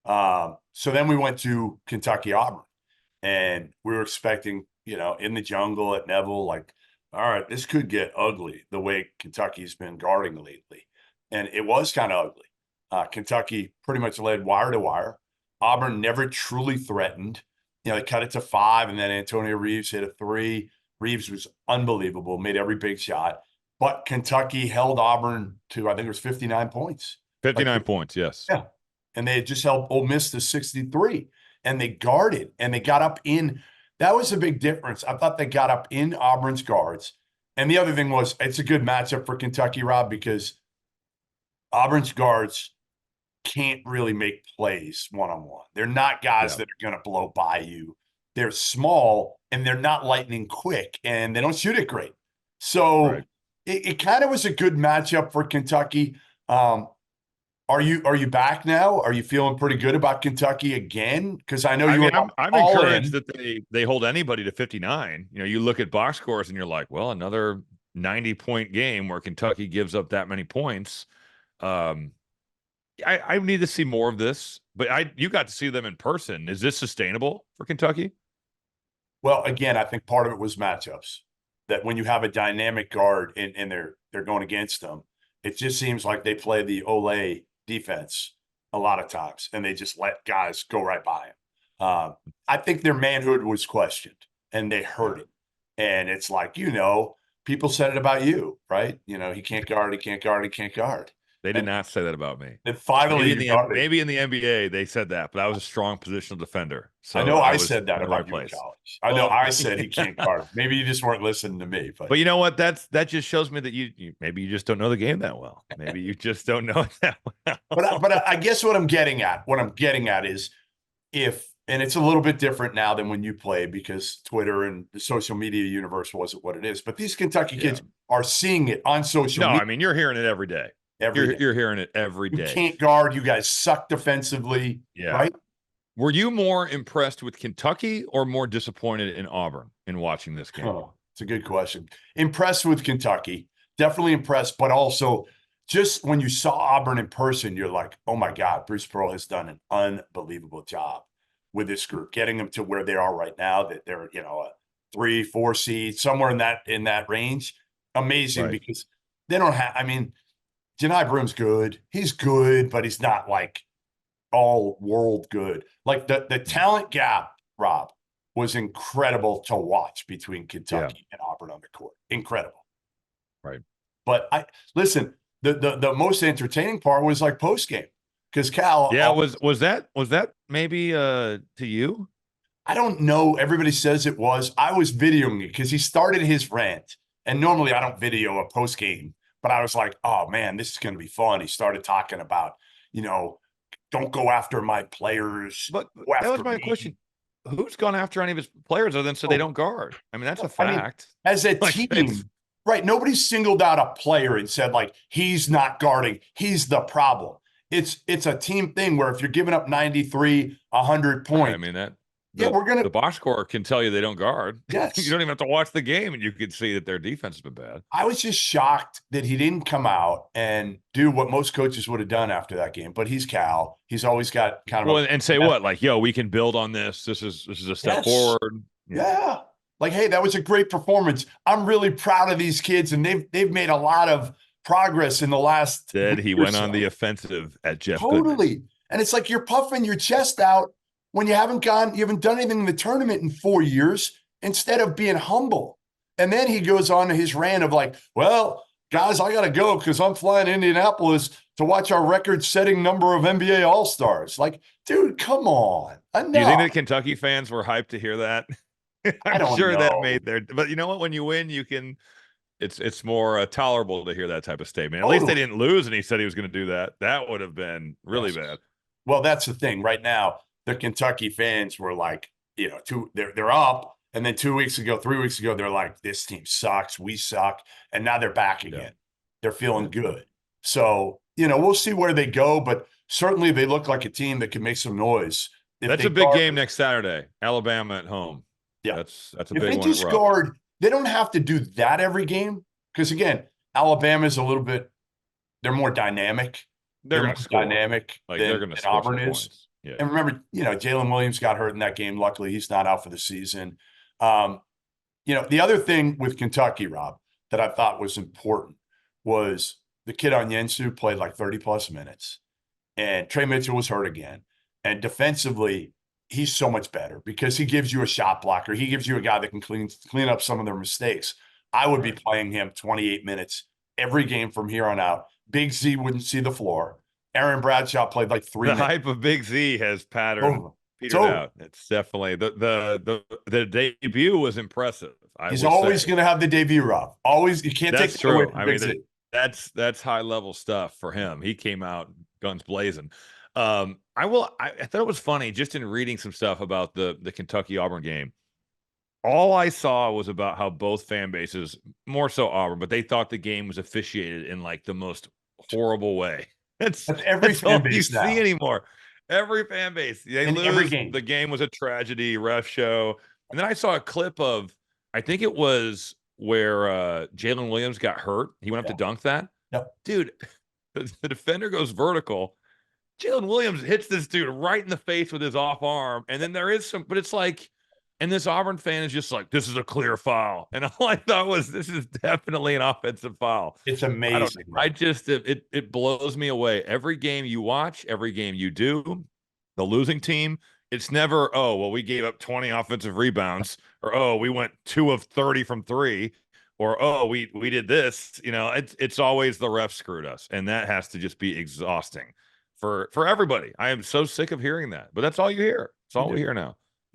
So then we went to Kentucky Auburn, and we were expecting, in the jungle at Neville, like, all right, this could get ugly the way Kentucky's been guarding lately. And it was kind of ugly. Kentucky pretty much led wire to wire. Auburn never truly threatened. They cut it to 5, and then Antonio Reeves hit a 3. Reeves was unbelievable, made every big shot. But Kentucky held Auburn to, I think it was 59 points. 59 points, yes. Yeah. And they had just held Ole Miss to 63. And they guarded, and they got up in. That was a big difference. I thought they got up in Auburn's guards. And the other thing was, it's a good matchup for Kentucky, Rob, because Auburn's guards can't really make plays one-on-one. They're not guys that are going to blow by you. They're small, and they're not lightning quick, and they don't shoot it great. So it kind of was a good matchup for Kentucky. Are you back now? Are you feeling pretty good about Kentucky again? Because I know I'm encouraged that they hold anybody to 59. You look at box scores and you're like, well, another 90-point game where Kentucky gives up that many points. I need to see more of this, but you got to see them in person. Is this sustainable for Kentucky? Well, again, I think part of it was matchups. That when you have a dynamic guard and they're going against them, it just seems like they play the Ole defense a lot of times, and they just let guys go right by him. I think their manhood was questioned, and they heard it. And it's like, people said it about you, right? He can't guard, he can't guard, he can't guard. They did not say that about me. And finally, maybe in the NBA they said that, but I was a strong positional defender. So I know I said that about you in college. I know I said he can't guard. Maybe you just weren't listening to me. But you know what? That just shows me that you maybe you just don't know the game that well. Maybe you just don't know it that well. But I guess what I'm getting at is and it's a little bit different now than when you played, because Twitter and the social media universe wasn't what it is. But these Kentucky kids are seeing it on social media. No, I mean, you're hearing it every day. You're hearing it every day. You can't guard. You guys suck defensively. Yeah. Right? Were you more impressed with Kentucky or more disappointed in Auburn in watching this game? Oh, it's a good question. Impressed with Kentucky. Definitely impressed. But also, just when you saw Auburn in person, you're like, oh, my God, Bruce Pearl has done an unbelievable job with this group, getting them to where they are right now, that they're, a 3-4 seed, somewhere in that range. Amazing, because they don't have, Janai Broom's good. He's good, but he's not like all world good. Like the talent gap, Rob, was incredible to watch between Kentucky and Auburn on the court. Incredible. Right. But listen, the most entertaining part was like post game, because Cal. Yeah, was that maybe to you? I don't know. Everybody says it was. I was videoing it because he started his rant, and normally I don't video a post game. But I was like, oh, man, this is going to be fun. He started talking about, don't go after my players. But that was my question. Who's gone after any of his players other than they don't guard? I mean, that's a fact. As a team, right, nobody singled out a player and said, like, he's not guarding. He's the problem. It's a team thing where if you're giving up 93, 100 points. I mean, the box score can tell you they don't guard. Yes. You don't even have to watch the game, and you can see that their defense has been bad. I was just shocked that he didn't come out and do what most coaches would have done after that game. But he's Cal. He's always got kind of and say what, like, yo, we can build on this. This is a step forward. Yeah. Like, hey, that was a great performance. I'm really proud of these kids, and they've made a lot of progress in the last. He went on the offensive at Jeff Totally. Goodman. And it's like you're puffing your chest out when you haven't done anything in the tournament in 4 years, instead of being humble. And then he goes on to his rant of like, well, guys, I got to go because I'm flying to Indianapolis to watch our record-setting number of NBA All-Stars. Like, dude, come on. Enough. Do you think that Kentucky fans were hyped to hear that? I'm sure know. that made but you know what? When you win, you can, it's more tolerable to hear that type of statement. At least they didn't lose, and he said he was going to do that. That would have been really bad. Well, that's the thing. Right now, the Kentucky fans were like, they're up. And then 3 weeks ago, they're like, this team sucks. We suck. And now they're back again. Yeah. They're feeling good. So, we'll see where they go. But certainly they look like a team that can make some noise. That's a big game next Saturday. Alabama at home. Yeah. That's a big one. If they just guard, they don't have to do that every game. Because, again, Alabama's they're more dynamic. They're more dynamic than Auburn is. Yeah. And remember, Jalen Williams got hurt in that game. Luckily, he's not out for the season. The other thing with Kentucky, Rob, that I thought was important was the kid on Yensu played like 30 plus minutes, and Trey Mitchell was hurt again. And defensively, he's so much better because he gives you a shot blocker. He gives you a guy that can clean up some of their mistakes. I would be playing him 28 minutes every game from here on out. Big Z wouldn't see the floor. Aaron Bradshaw played like 3 minutes. The hype of Big Z has petered out. It's definitely the debut was impressive. He's always going to have the debut, Rob. Always, you can't take it away from Big Z. That's high level stuff for him. He came out guns blazing. I thought it was funny just in reading some stuff about the Kentucky Auburn game. All I saw was about how both fan bases, more so Auburn, but they thought the game was officiated in like the most horrible way. That's every fan base you see anymore. Every fan base, they lose. Every game. The game was a tragedy, ref show. And then I saw a clip of, I think it was where Jalen Williams got hurt. He went up to dunk that. Yep. Dude, the defender goes vertical. Jalen Williams hits this dude right in the face with his off arm. And then there is some, but it's like, and this Auburn fan is just like, this is a clear foul. And all I thought was, this is definitely an offensive foul. It's amazing. It blows me away. Every game you watch, every game you do, the losing team, it's never, oh, well, we gave up 20 offensive rebounds, or, oh, we went 2 of 30 from 3, or, oh, we did this. It's always the ref screwed us. And that has to just be exhausting for everybody. I am so sick of hearing that, but that's all you hear. It's all we hear now.